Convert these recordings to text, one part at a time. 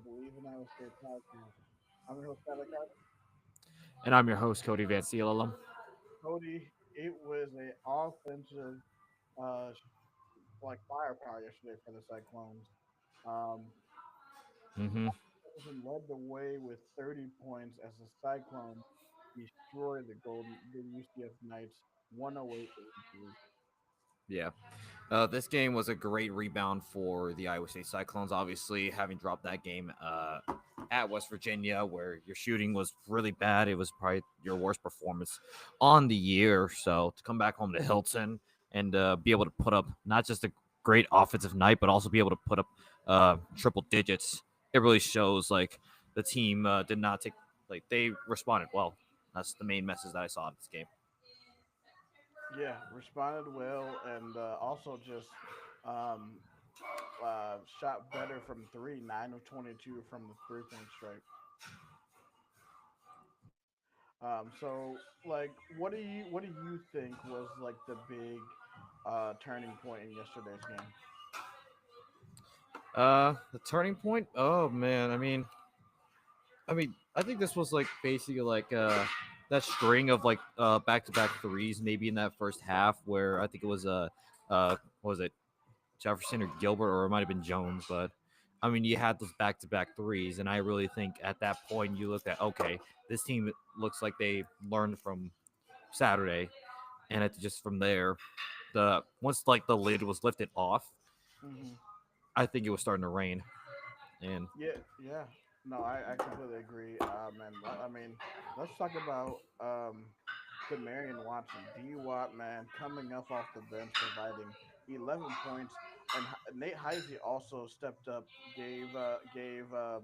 the Bleav in Iowa State podcast. I'm your host, Tyler Carter. And I'm your host, Cody Van Seal. Cody, it was a offensive, uh, like firepower yesterday for the Cyclones. Um, Mm-hmm. Jefferson led the way with 30 points as the Cyclones destroyed the UCF Knights 108-83. Yeah. This game was a great rebound for the Iowa State Cyclones. Obviously, having dropped that game at West Virginia, where your shooting was really bad, it was probably your worst performance on the year. So to come back home to Hilton and be able to put up not just a great offensive night, but also be able to put up triple digits, it really shows like the team did not take they responded well. That's the main message that I saw in this game. Yeah, responded well and also just um, shot better from three, 9 of 22 from the 3 point stripe. So like, what do you think was like the big turning point in yesterday's game? The turning point. Oh man, I think this was like basically like that string of like back to back threes, maybe in that first half where I think it was what was it Jefferson or Gilbert or it might have been Jones, but I mean you had those back to back threes, and I really think at that point you looked at okay, this team looks like they learned from Saturday, and it just from there the once like the lid was lifted off, Hmm. I think it was starting to rain, and Yeah, yeah. No, I completely agree. I mean, let's talk about Demarion Watson, D Watt, man, coming up off the bench, providing 11 points, and Nate Heisey also stepped up, gave the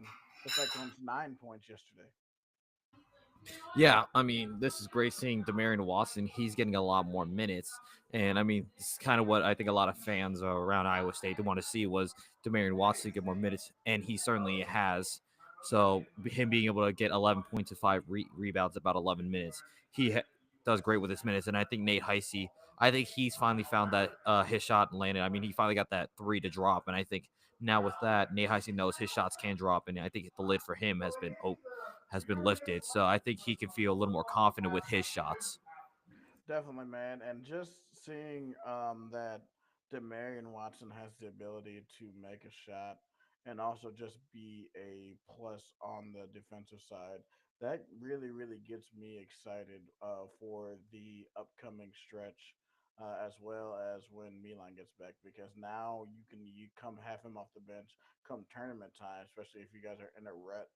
Cyclones 9 points yesterday. yeah, I mean, this is great seeing Demarion Watson. He's getting a lot more minutes, and I mean, this is kind of what I think a lot of fans around Iowa State they want to see was Demarion Watson get more minutes, and he certainly has. So him being able to get 11 points and five rebounds about 11 minutes, he does great with his minutes. And I think Nate Heisey, I think he's finally found that his shot and landed. I mean, he finally got that three to drop, and I think now with that, Nate Heisey knows his shots can drop, and I think the lid for him has been lifted. So I think he can feel a little more confident with his shots. Definitely, man. And just seeing that Demarion Watson has the ability to make a shot and also just be a plus on the defensive side, that really, really gets me excited for the upcoming stretch. As well as when Milan gets back, because now you come have him off the bench come tournament time, especially if you guys are in a rut,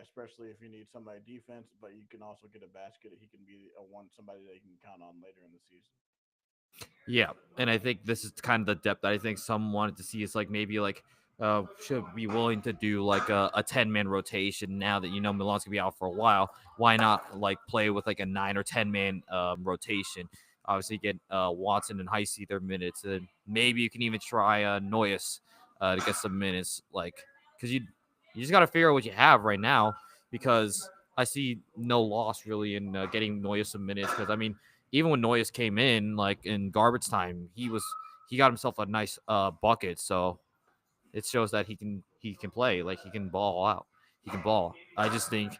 especially if you need somebody defense, but you can also get a basket. He can be a one somebody that you can count on later in the season. Yeah, and I think this is kind of the depth that I think some wanted to see is like maybe like should be willing to do like a 10-man rotation now that you know Milan's gonna be out for a while. Why not like play with like a 9 or 10 man rotation? Obviously, get Watson and Heisey their minutes, and maybe you can even try Noyes to get some minutes, like because you just got to figure out what you have right now because I see no loss really in getting Noyes some minutes because I mean even when Noyes came in, like in garbage time, he got himself a nice bucket. So it shows that he can play, like he can ball out, he can ball. I just think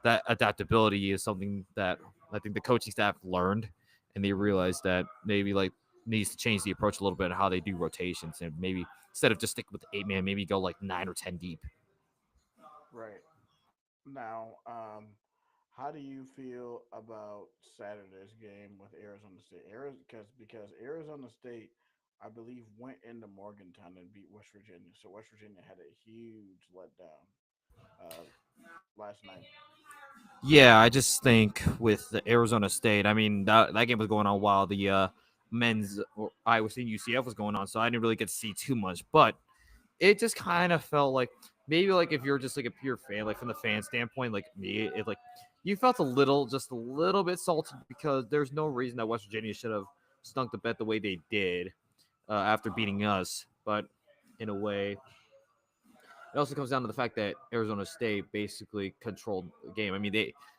that adaptability is something that I think the coaching staff learned, and they realized that maybe like needs to change the approach a little bit of how they do rotations, and maybe instead of just stick with the 8 man, maybe go like 9 or 10 deep. Right now, how do you feel about Saturday's game with Arizona State? Because Arizona State, I Bleav, went into Morgantown and beat West Virginia. So West Virginia had a huge letdown uh, last night. Yeah, I just think with the Arizona State, I mean that game was going on while the men's or Iowa State UCF was going on, so I didn't really get to see too much. But it just kind of felt like maybe like if you're just like a pure fan, like from the fan standpoint, like me, it like you felt just a little bit salty because there's no reason that West Virginia should have stunk the bet the way they did after beating us. But in a way, it also comes down to the fact that Arizona State basically controlled the game. I mean,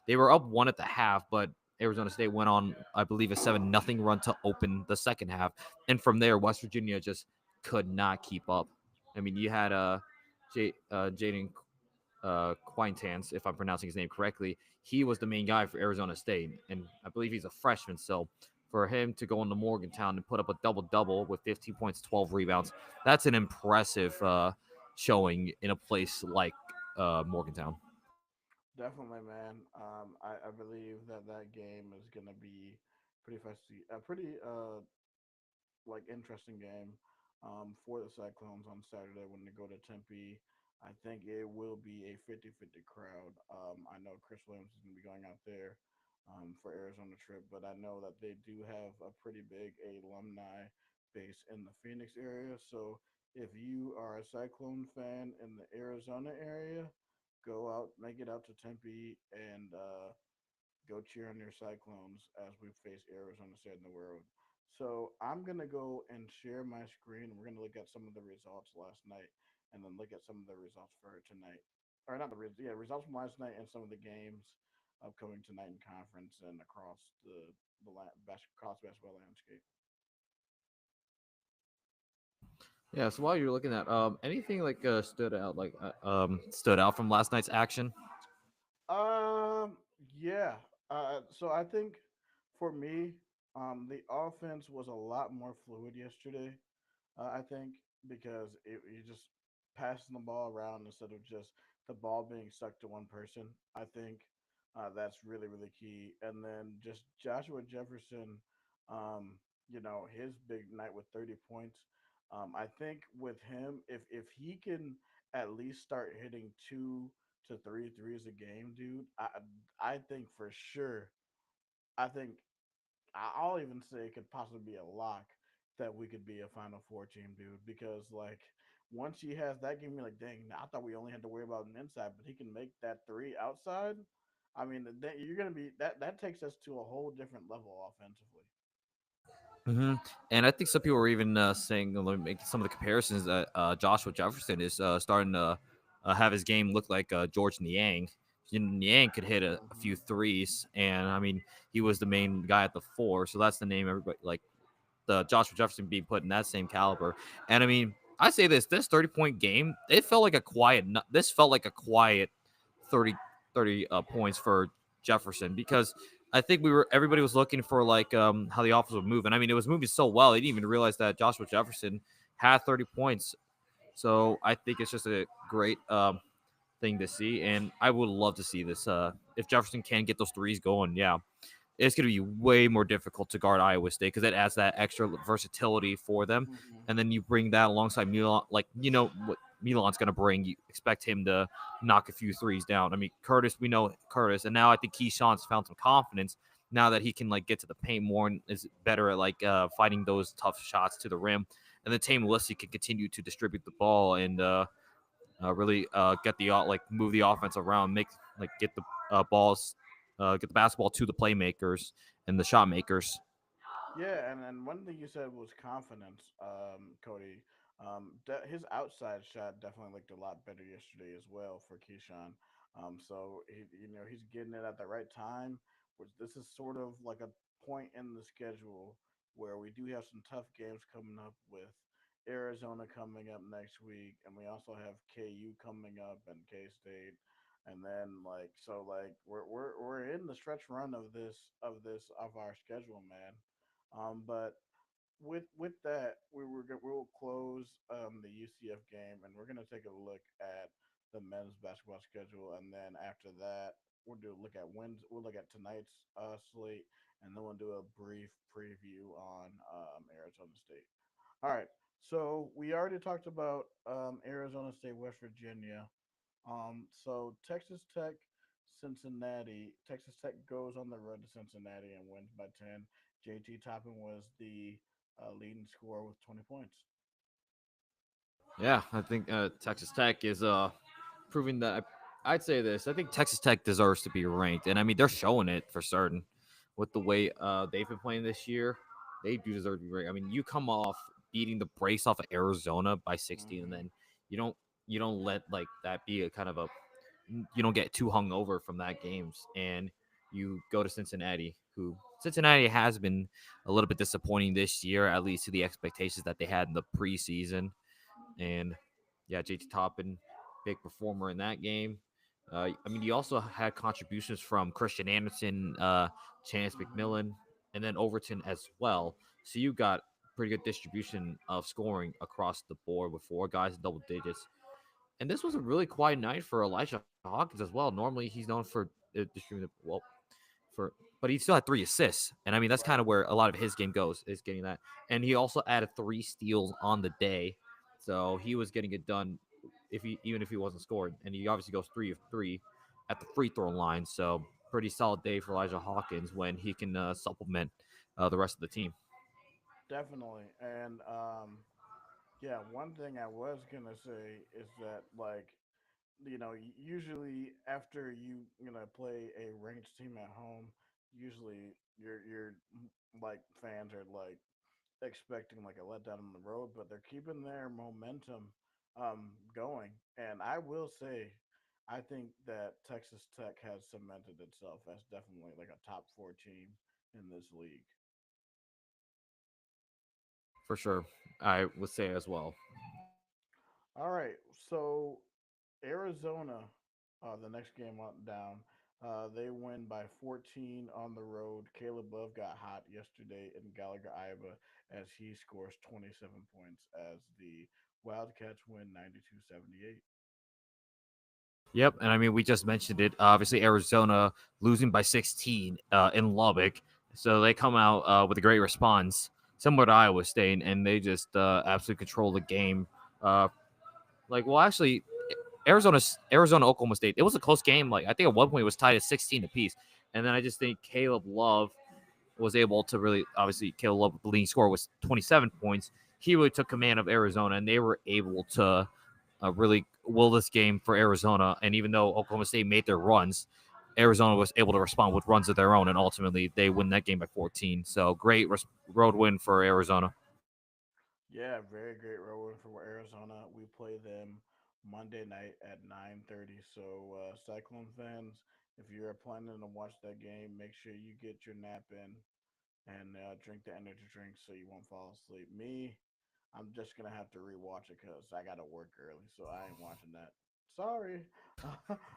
they were up one at the half, but Arizona State went on, I Bleav, a 7-0 run to open the second half, and from there, West Virginia just could not keep up. I mean, you had Jaden. Quintans, if I'm pronouncing his name correctly, he was the main guy for Arizona State, and I believe he's a freshman. So for him to go into Morgantown and put up a double double with 15 points, 12 rebounds, that's an impressive showing in a place like Morgantown. Definitely, man. I Bleav that that game is gonna be pretty feisty, a pretty like interesting game for the Cyclones on Saturday when they go to Tempe. I think it will be a 50-50 crowd. I know Chris Williams is going to be going out there for Arizona trip, but I know that they do have a pretty big alumni base in the Phoenix area. So if you are a Cyclone fan in the Arizona area, go out, make it out to Tempe, and go cheer on your Cyclones as we face Arizona State in the world. So I'm gonna go and share my screen. We're gonna look at some of the results last night, and then look at some of the results for tonight, or not the results from last night and some of the games upcoming tonight in conference and across across basketball landscape. Yeah. So while you're looking at anything like stood out from last night's action. Um, yeah. So I think for me, the offense was a lot more fluid yesterday. I think because you just passing the ball around instead of just the ball being stuck to one person. I think that's really really key. And then just Joshua Jefferson, um, his big night with 30 points. I think with him, if he can at least start hitting 2 to 3 threes a game, dude, I think for sure. I think I'll even say it could possibly be a lock that we could be a Final Four team, dude. Because like once he has that game, you're like, dang, I thought we only had to worry about an inside, but he can make that three outside. I mean, you're gonna be that takes us to a whole different level offensively. hmm And I think some people were even saying, making some of the comparisons that Joshua Jefferson is starting to have his game look like George Niang. Niang could hit a few Hmm. threes, and I mean, he was the main guy at the four, so that's the name everybody like the Joshua Jefferson being put in that same caliber. And I mean, I say this 30-point game, it felt like a quiet. This felt like a quiet 30 points for Jefferson because I think everybody was looking for like how the offense would move, and I mean it was moving so well they didn't even realize that Joshua Jefferson had 30 points. So I think it's just a great thing to see, and I would love to see this. If Jefferson can get those threes going, yeah, it's going to be way more difficult to guard Iowa State because it adds that extra versatility for them. Hmm. And then you bring that alongside Milan, like you know what Milan's going to bring. You expect him to knock a few threes down. I mean, Curtis, we know Curtis, and now I think Keyshawn's found some confidence now that he can like get to the paint more and is better at like fighting those tough shots to the rim. And then Tame Melissa can continue to distribute the ball and really get the like move the offense around, make like get the balls, get the basketball to the playmakers and the shot makers. Yeah, and one thing you said was confidence, Cody. His outside shot definitely looked a lot better yesterday as well for Keyshawn. So he's getting it at the right time. Which this is sort of like a point in the schedule where we do have some tough games coming up with Arizona coming up next week, and we also have KU coming up and K State, and then we're in the stretch run of our schedule, man. But with that, we'll close the UCF game, and we're gonna take a look at the men's basketball schedule, and then after that, we'll look at tonight's slate, and then we'll do a brief preview on Arizona State. All right. So we already talked about Arizona State, West Virginia. So Texas Tech, Cincinnati. Texas Tech goes on the road to Cincinnati and wins by 10. JT Toppin was the leading scorer with 20 points. Yeah, I think Texas Tech is proving that. I'd say this. I think Texas Tech deserves to be ranked, and I mean they're showing it for certain with the way they've been playing this year. They do deserve to be ranked. I mean, you come off beating the brace off of Arizona by 60, and Hmm. then you don't you don't let like that be a kind of a you don't get too hung over from that games and you go to Cincinnati, who Cincinnati has been a little bit disappointing this year, at least to the expectations that they had in the preseason. And yeah, JT Toppin, big performer in that game. I mean, you also had contributions from Christian Anderson, Chance McMillan, and then Overton as well. So you got pretty good distribution of scoring across the board with four guys in double digits. And this was a really quiet night for Elijah Hawkins as well. Normally, he's known for distributing the for, but he still had three assists, and I mean that's kind of Right. where a lot of his game goes is getting that. And he also added three steals on the day, so he was getting it done if he even if he wasn't scoring. And he obviously goes 3 of 3 at the free throw line, so pretty solid day for Elijah Hawkins when he can supplement the rest of the team. Definitely. And yeah, one thing I was gonna say is that like usually after play a ranked team at home, usually your like fans are like expecting like a letdown on the road, but they're keeping their momentum going. And I will say, I think that Texas Tech has cemented itself as definitely like a top four team in this league. For sure, I would say as well. All right, so Arizona, the next game down, they win by 14 on the road. Caleb Love got hot yesterday in Gallagher, Iowa, as he scores 27 points as the Wildcats win 92-78. Yep, and I mean we just mentioned it. Obviously, Arizona losing by 16 in Lubbock, so they come out with a great response, similar to Iowa State, and they just absolutely control the game. Uh, actually, Arizona Oklahoma State. It was a close game. Like I think at one point it was tied at 16 apiece, and then I just think Caleb Love was able to really obviously Caleb Love, the leading score was 27 points. He really took command of Arizona, and they were able to really will this game for Arizona. And even though Oklahoma State made their runs, Arizona was able to respond with runs of their own, and ultimately they win that game by 14. So great road win for Arizona. Yeah, very great road win for Arizona. We play them Monday night at 9:30. So Cyclone fans, if you're planning to watch that game, make sure you get your nap in and drink the energy drink so you won't fall asleep. Me, I'm just gonna have to rewatch it because I gotta work early, so I ain't watching that. Sorry.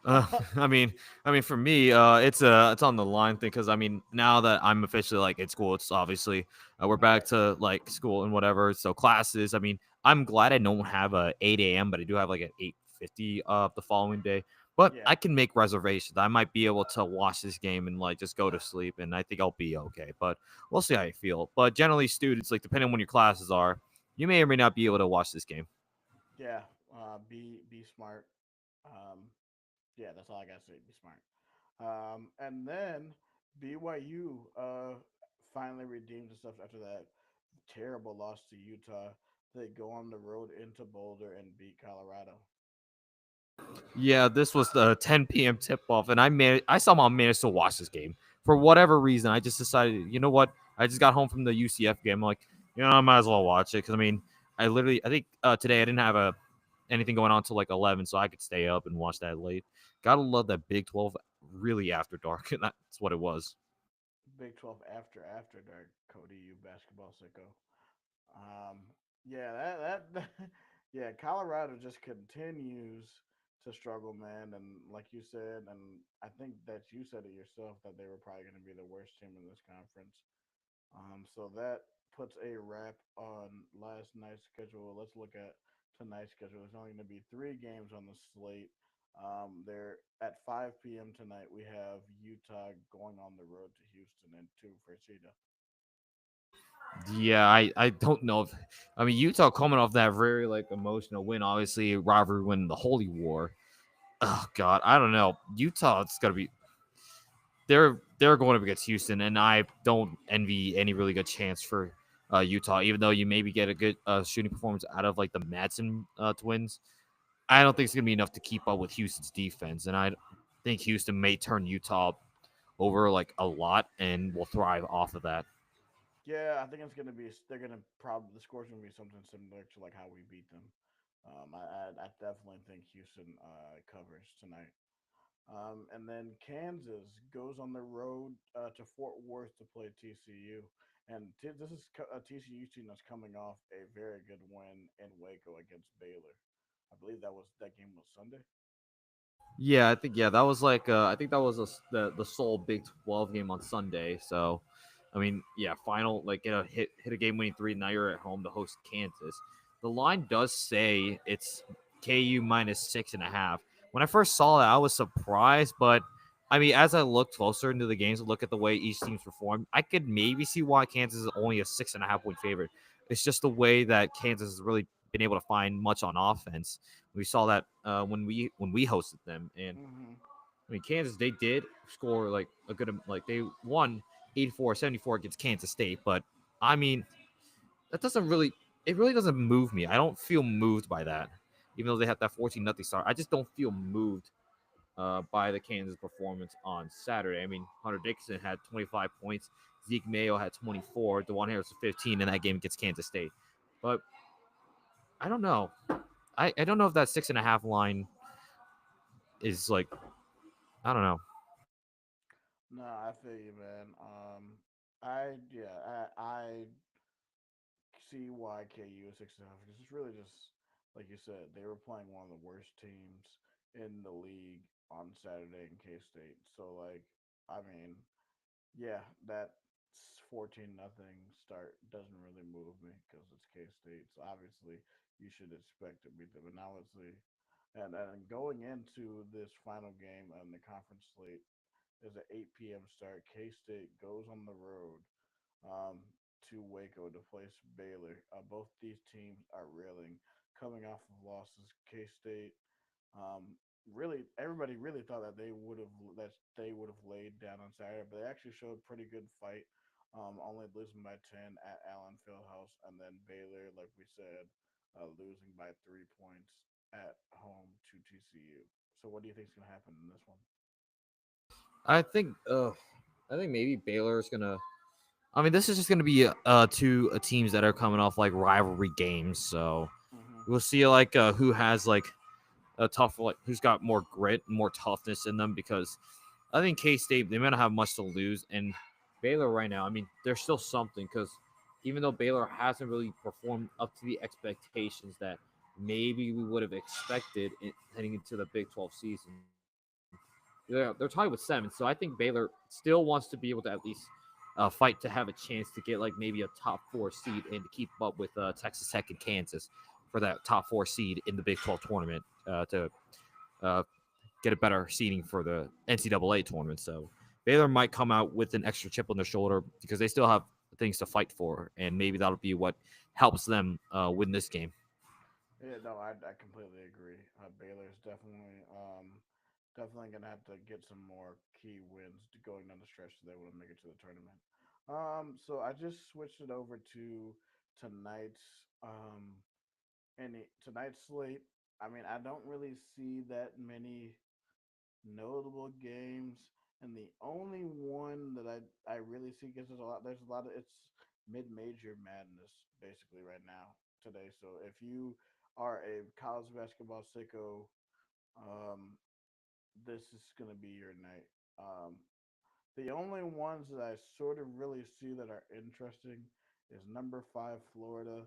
Uh, I mean, for me, it's on the line thing because I mean, now that I'm officially like at school, it's obviously we're back Right. to like school and whatever. So classes. I mean, I'm glad I don't have a 8 a.m., but I do have like an 8:50 the following day. But Yeah. I can make reservations. I might be able to watch this game and like just go to sleep, and I think I'll be okay. But we'll see how I feel. But generally, students like depending on when your classes are, you may or may not be able to watch this game. Yeah. Be smart. Um, yeah, that's all I gotta say. Be smart. And then BYU finally redeemed themselves after that terrible loss to Utah. They go on the road into Boulder and beat Colorado. Yeah, this was the 10 p.m. tip off, and I somehow managed to watch this game for whatever reason. I just decided, you know what? I just got home from the UCF game. I'm like, I might as well watch it because I mean, I think today I didn't have anything going on till like 11, so I could stay up and watch that late. Gotta love that Big 12 really after dark, and that's what it was. Big 12 after dark. Cody, you basketball sicko. Um, yeah, that yeah, Colorado just continues to struggle, man. And like you said, and I think that you said it yourself that they were probably going to be the worst team in this conference. So that puts a wrap on last night's schedule. Let's look at tonight's schedule. There's only going to be three games on the slate. They're at 5 p.m. tonight. We have Utah going on the road to Houston and two for Cedar. Yeah, I don't know if I mean Utah coming off that very like emotional win, obviously rivalry win the Holy War. Oh God, I don't know. Utah, it's gotta be they're going up against Houston, and I don't envy any really good chance for Utah. Even though you maybe get a good shooting performance out of like the Madsen twins, I don't think it's gonna be enough to keep up with Houston's defense, and I think Houston may turn Utah over like a lot and will thrive off of that. Yeah, I think it's gonna be. They're gonna probably the score's gonna be something similar to like how we beat them. I definitely think Houston covers tonight. And then Kansas goes on the road to Fort Worth to play TCU. And this is a TCU team that's coming off a very good win in Waco against Baylor. I believe that game was Sunday. Yeah, I think that was like I think that was the sole Big 12 game on Sunday. So, I mean, yeah, final like hit a game winning three. Now you're at home to host Kansas. The line does say it's KU minus 6.5. When I first saw that, I was surprised, but I mean, as I looked closer into the games and look at the way each team's performed, I could maybe see why Kansas is only a 6.5 point favorite. It's just the way that Kansas has really been able to find much on offense. We saw that when we hosted them, and Hmm. I mean Kansas they did score like a good like they won 84-74 against Kansas State, but I mean that doesn't really it really doesn't move me. I don't feel moved by that, even though they had that 14-0 start. I just don't feel moved by the Kansas performance on Saturday. I mean Hunter Dickinson had 25 points, Zeke Mayo had 24, DeJuan Harris 15 in that game against Kansas State, but I don't know. I don't know if that 6.5 line is like I don't know. No, I feel you, man. I yeah, I see why KU is 6.5 because it's really just like you said, they were playing one of the worst teams in the league on Saturday in K State. So like, I mean, yeah, that 14-0 start doesn't really move me because it's K State. So obviously, you should expect to beat them. And now it's the and going into this final game on the conference slate is an 8 p.m. start. K State goes on the road um, to Waco to face Baylor. Both these teams are reeling, coming off of losses. K State really everybody really thought that they would have laid down on Saturday, but they actually showed pretty good fight. Only losing by 10 at Allen Fieldhouse, and then Baylor, like we said, losing by 3 points at home to TCU. So, what do you think is going to happen in this one? I think I think maybe Baylor is gonna. I mean, this is just gonna be two teams that are coming off like rivalry games, so Mm-hmm. we'll see like who has like a tough like who's got more grit, more toughness in them because I think K State they might not have much to lose, and Baylor right now. I mean, there's still something because even though Baylor hasn't really performed up to the expectations that maybe we would have expected heading into the Big 12 season, they're tied with 7. So I think Baylor still wants to be able to at least fight to have a chance to get like maybe a top 4 seed and to keep up with Texas Tech and Kansas for that top 4 seed in the Big 12 tournament to uh, get a better seeding for the NCAA tournament. So Baylor might come out with an extra chip on their shoulder because they still have things to fight for, and maybe that'll be what helps them win this game. Yeah, no, I completely agree. Baylor's definitely gonna have to get some more key wins to going down the stretch so they want to make it to the tournament. So I just switched it over to tonight's tonight's slate. I mean, I don't really see that many notable games, and the only one that I really see because there's a lot of it's mid major madness basically right now today. So if you are a college basketball sicko, um, this is gonna be your night. The only ones that I sort of really see that are interesting is number five Florida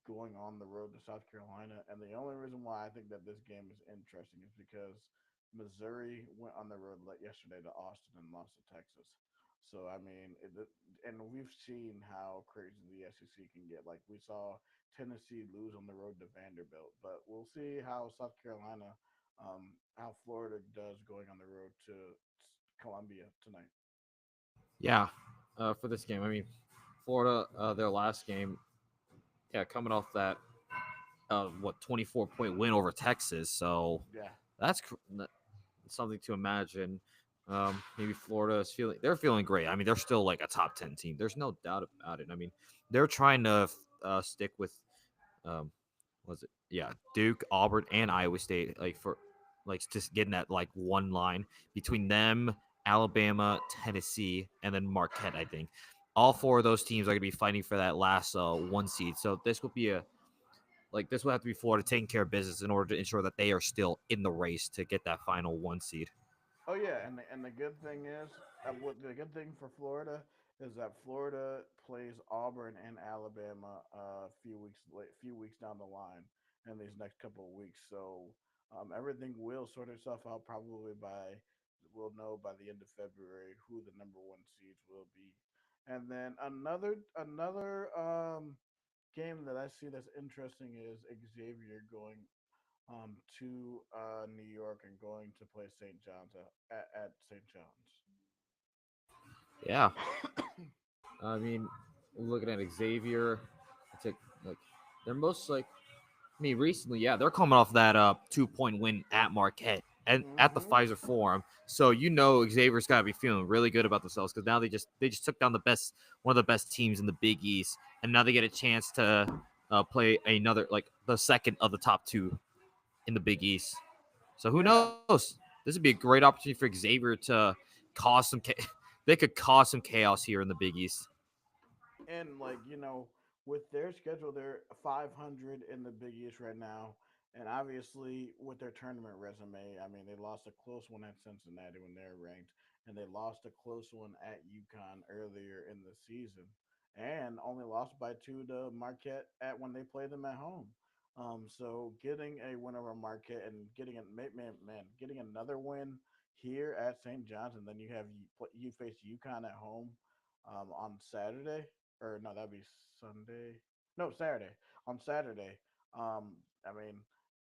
going on the road to South Carolina, and the only reason why I think that this game is interesting is because Missouri went on the road yesterday to Austin and lost to Texas. So I mean, and we've seen how crazy the SEC can get. Like we saw Tennessee lose on the road to Vanderbilt, but we'll see how South Carolina, how Florida does going on the road to Columbia tonight. Yeah, for this game, I mean, Florida, their last game, yeah, coming off that 24 point win over Texas, so Yeah. that's something to imagine. Maybe Florida is feeling they're feeling great. I mean, they're still like a top 10 team. There's no doubt about it. I mean, they're trying to stick with um, was it? Yeah, Duke, Auburn, and Iowa State, like for like just getting that like one line between them, Alabama, Tennessee, and then Marquette. I think all four of those teams are going to be fighting for that last 1 seed. So this will be a like this will have to be Florida taking care of business in order to ensure that they are still in the race to get that final 1 seed. Oh yeah, and the good thing is, what the good thing for Florida is that Florida plays Auburn and Alabama a few weeks down the line in these next couple of weeks. So Everything will sort itself out probably by we'll know by the end of February who the number one seeds will be. And then another game that I see that's interesting is Xavier going to New York and going to play St. John's at St. Yeah, I mean, looking at Xavier, it's like they're most like I mean, recently, yeah, they're coming off that 2 point win at Marquette and at the Mm-hmm. Pfizer Forum. So you know Xavier's got to be feeling really good about themselves because now they just took down the best one of the best teams in the Big East, and now they get a chance to play another like the second of the top two in the Big East. So who Yeah, knows? This would be a great opportunity for Xavier to cause some. They could cause some chaos here in the Big East. and like with their schedule, they're 500 in the Big East right now, and obviously with their tournament resume, I mean they lost a close one at Cincinnati when they're ranked, and they lost a close one at UConn earlier in the season, and only lost by two to Marquette at when they played them at home. So getting a win over Marquette and getting a getting another win here at St. John's, and then you face UConn at home on Saturday, or no, that'd be Sunday. No, Saturday. On Saturday. I mean,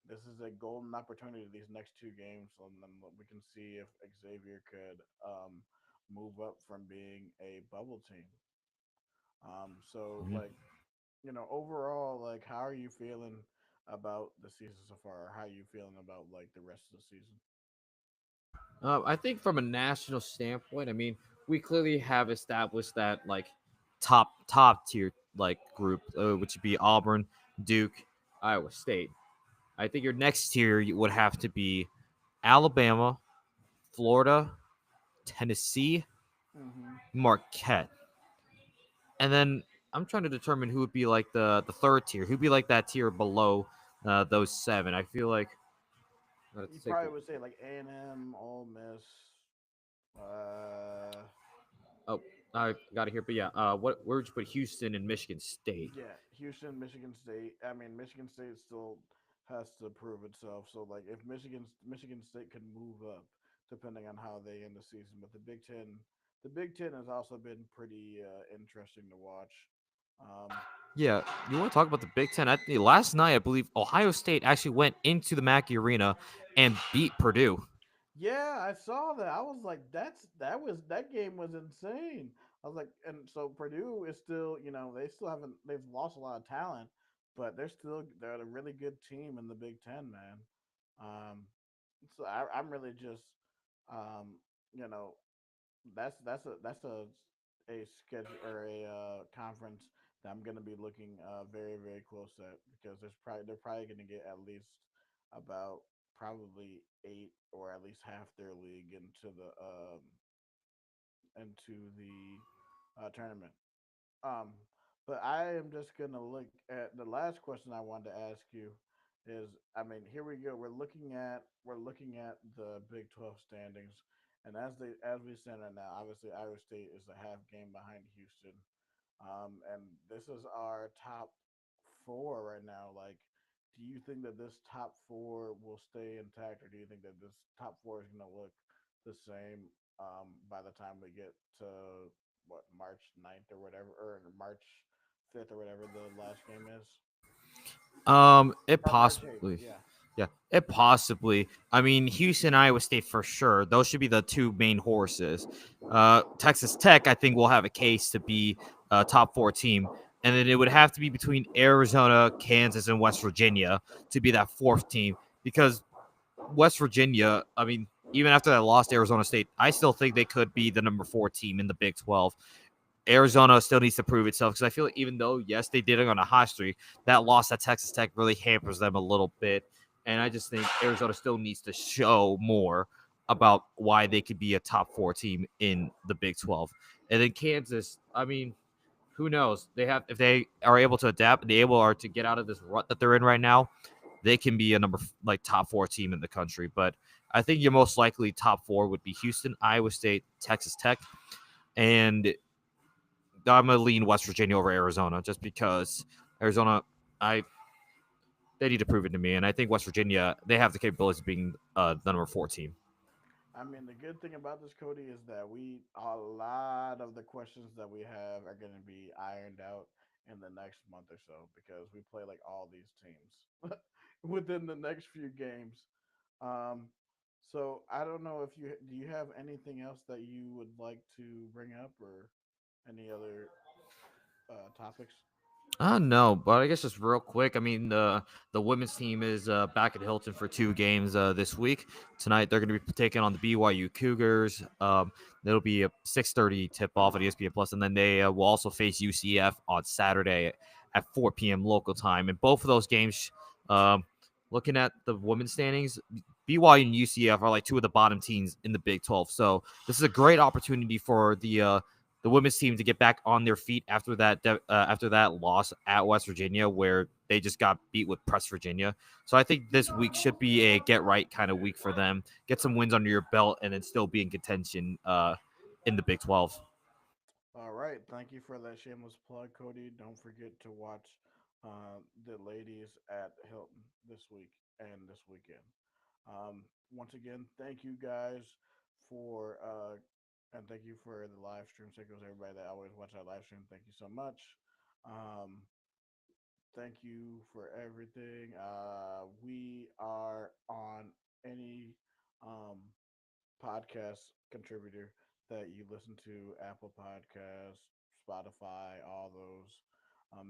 this is a golden opportunity these next two games, and then we can see if Xavier could move up from being a bubble team. So Mhm. like overall, like how are you feeling about the season so far? Or how are you feeling about like the rest of the season? I think from a national standpoint, I mean, we clearly have established that like top tier like group, which would be Auburn, Duke, Iowa State. I think your next tier would have to be Alabama, Florida, Tennessee, Mm-hmm. Marquette, and then I'm trying to determine who would be like the third tier, who'd be like that tier below those seven. I feel like let's You take probably would say like A&M, Ole Miss. Uh, oh I got it here, but yeah, what where would you put Houston and Michigan State? yeah, Houston, Michigan State. I mean, Michigan State still has to prove itself. So like, if Michigan State could move up, depending on how they end the season, but the Big Ten has also been pretty interesting to watch. Um, Yeah, you want to talk about the Big Ten? Last night, I believe Ohio State actually went into the Mackey Arena and beat Purdue. Yeah, I saw that. I was like, that game was insane. I was like, and so Purdue is still, they still haven't they've lost a lot of talent, but they're a really good team in the Big Ten, man. Um, so I'm really just, um, you know, that's a schedule or a conference that I'm gonna be looking very close at because they're probably gonna get at least about probably eight or at least half their league into the tournament. Um, but I am just gonna look at the last question I wanted to ask you is I mean here we go we're looking at the Big 12 standings, and as we stand right now, obviously Iowa State is a half game behind Houston, and this is our top four right now. Like, do you think that this top four will stay intact, or do you think that this top four is going to look the same by the time we get to what March 9th or whatever, or March 5th or whatever the last game is, It or March 8th? possibly, Yeah. yeah, it possibly. I mean, Houston, Iowa State for sure. Those should be the two main horses. Texas Tech, I think, will have a case to be a top four team, and then it would have to be between Arizona, Kansas, and West Virginia to be that fourth team because West Virginia, I mean, even after they lost Arizona State, I still think they could be the number four team in the Big 12. Arizona still needs to prove itself because I feel like even though, yes, they did it on a hot streak, that loss at Texas Tech really hampers them a little bit. And I just think Arizona still needs to show more about why they could be a top four team in the Big 12. And then Kansas, I mean, who knows? They have if they are able to adapt and they able are to get out of this rut that they're in right now, they can be a like top four team in the country. But I think your most likely top four would be Houston, Iowa State, Texas Tech, and I'm gonna lean West Virginia over Arizona just because Arizona, I they need to prove it to me. And I think West Virginia, they have the capabilities of being the number 4 team. I mean, the good thing about this, Cody, is that a lot of the questions that we have are going to be ironed out in the next month or so because we play like all these teams within the next few games. Um, so I don't know if you do you have anything else that you would like to bring up or any other topics? No, but I guess just real quick. I mean, the women's team is back at Hilton for 2 games this week. Tonight they're going to be taking on the BYU Cougars. It'll be a 6:30 tip off at ESPN Plus, and then they will also face UCF on Saturday at 4 p.m. local time. And both of those games, um, looking at the women's standings, BYU and UCF are like two of the bottom teams in the Big 12. So this is a great opportunity for the women's team to get back on their feet after that loss at West Virginia, where they just got beat with Press Virginia. So I think this week should be a get right kind of week for them. Get some wins under your belt, and then still be in contention in the Big 12. All right. Thank you for that shameless plug, Cody. Don't forget to watch the ladies at Hilton this week and this weekend. Once again, thank you guys for and thank you for the live stream. Thank you to everybody that always watch our live stream. Thank you so much. Um, thank you for everything. We are on any um, podcast contributor that you listen to, Apple Podcasts, Spotify, all those.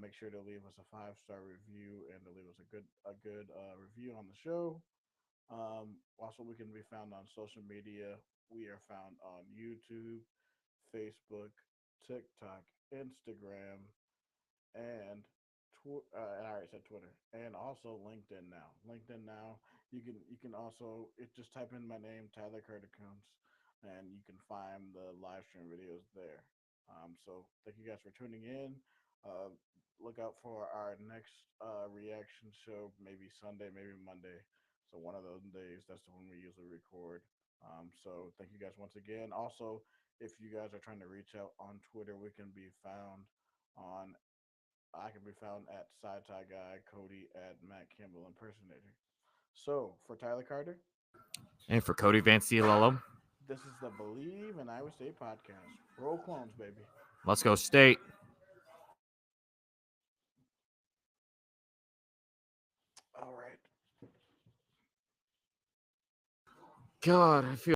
Make sure to leave us a 5-star review and to leave us a good review on the show. Also, we can be found on social media. We are found on YouTube, Facebook, TikTok, Instagram, and I already said Twitter, and also LinkedIn now. LinkedIn now, you can also just type in my name, Tyler Carter Coons, and you can find the live stream videos there. So thank you guys for tuning in. Uh, look out for our next reaction show, maybe Sunday, maybe Monday. So one of those days, that's the one we usually record. So thank you guys once again. Also, if you guys are trying to reach out on Twitter, we can be found on I can be found at Side Tie Guy, Cody at Matt Campbell Impersonator. So for Tyler Carter, And for Cody Van Ciello, this is the Bleav in Iowa State podcast. Roll clones, baby. let's go State. All right. God, I feel